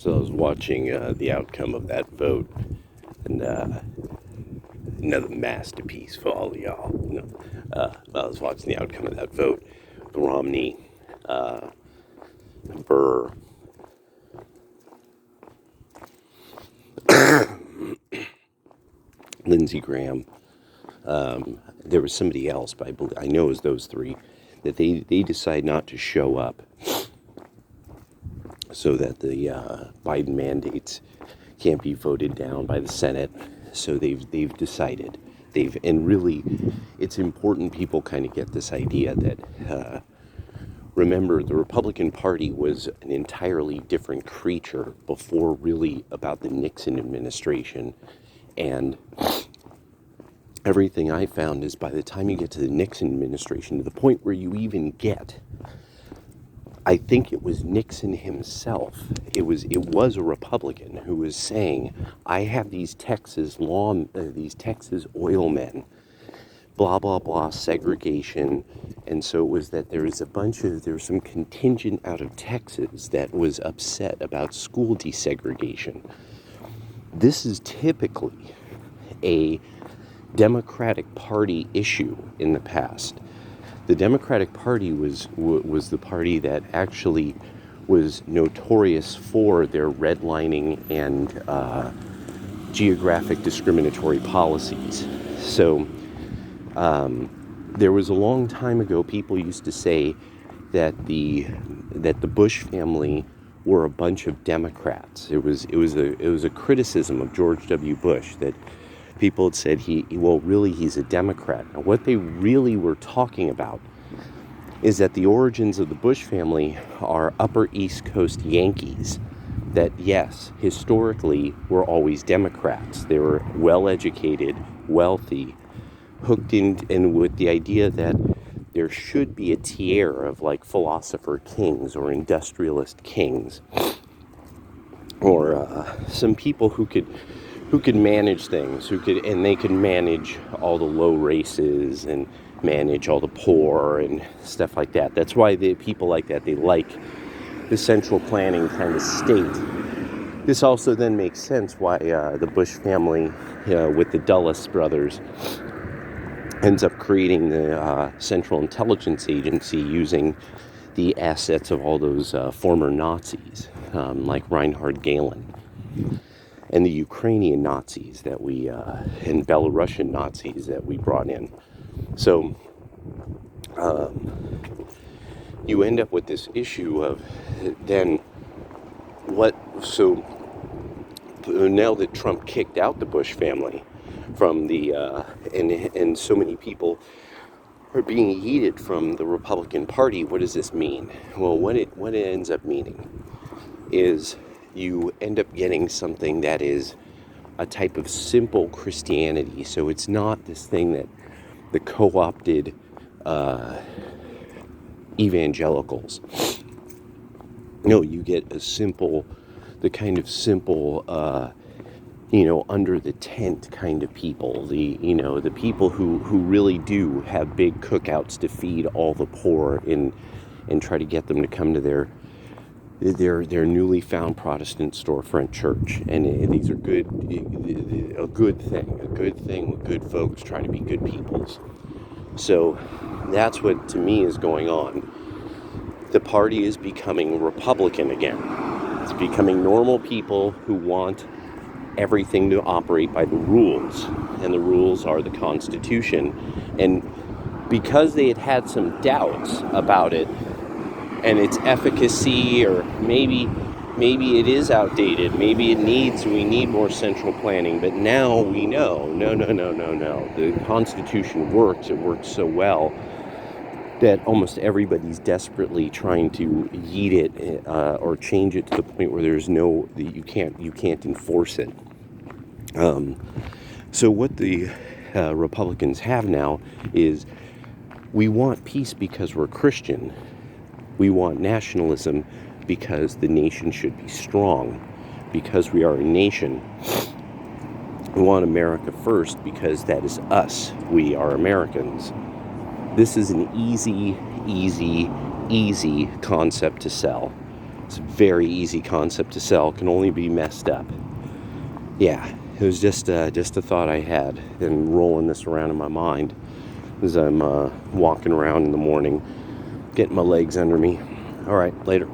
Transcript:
So I was watching the outcome of that vote, and another masterpiece for all of y'all. I was watching the outcome of that vote. Romney, uh, Burr, Lindsey Graham. There was somebody else, but I know it was those three, that they decide not to show up so that the Biden mandates can't be voted down by the Senate. So they've decided and really, it's important people kind of get this idea that remember, the Republican Party was an entirely different creature before really about the Nixon administration. And everything I found is by the time you get to the Nixon administration, to the point where you even get, I think it was Nixon himself. It was a Republican who was saying, "I have these Texas oil men, blah blah blah, segregation." And so it was that there was some contingent out of Texas that was upset about school desegregation. This is typically a Democratic Party issue in the past. The Democratic Party was the party that actually was notorious for their redlining and geographic discriminatory policies. So there was a long time ago, people used to say that the Bush family were a bunch of Democrats. It was a criticism of George W. Bush that people had said he's a Democrat. Now, what they really were talking about is that the origins of the Bush family are Upper East Coast Yankees that, yes, historically were always Democrats. They were well-educated, wealthy, hooked in, and with the idea that there should be a tier of like philosopher kings or industrialist kings, or some people who could manage things, and they could manage all the low races and manage all the poor and stuff like that. That's why the people like that, they like the central planning kind of state. This also then makes sense why the Bush family, with the Dulles brothers, ends up creating the Central Intelligence Agency using the assets of all those former Nazis, like Reinhard Gehlen, and the Ukrainian Nazis that and Belarusian Nazis that we brought in. So you end up with this issue of then so now that Trump kicked out the Bush family from the, and so many people are being yeeted from the Republican Party, what does this mean? Well, what it ends up meaning is you end up getting something that is a type of simple Christianity. So it's not this thing that the co-opted evangelicals. No, you get the kind of simple, under the tent kind of people. The people who really do have big cookouts to feed all the poor and try to get them to come to their newly found Protestant storefront church. And these are a good thing with good folks trying to be good peoples. So that's what, to me, is going on. The party is becoming Republican again. It's becoming normal people who want everything to operate by the rules. And the rules are the Constitution. And because they had some doubts about it and its efficacy, or maybe it is outdated, maybe we need more central planning, but now we know, no. The Constitution works. It works so well that almost everybody's desperately trying to yeet it or change it to the point where you can't enforce it. So what the Republicans have now is, we want peace because we're Christian. We want nationalism because the nation should be strong, because we are a nation. We want America first because that is us. We are Americans. This is an easy concept to sell. It's a very easy concept to sell, can only be messed up. Yeah, it was just a thought I had, and rolling this around in my mind as I'm walking around in the morning, getting my legs under me. All right, later.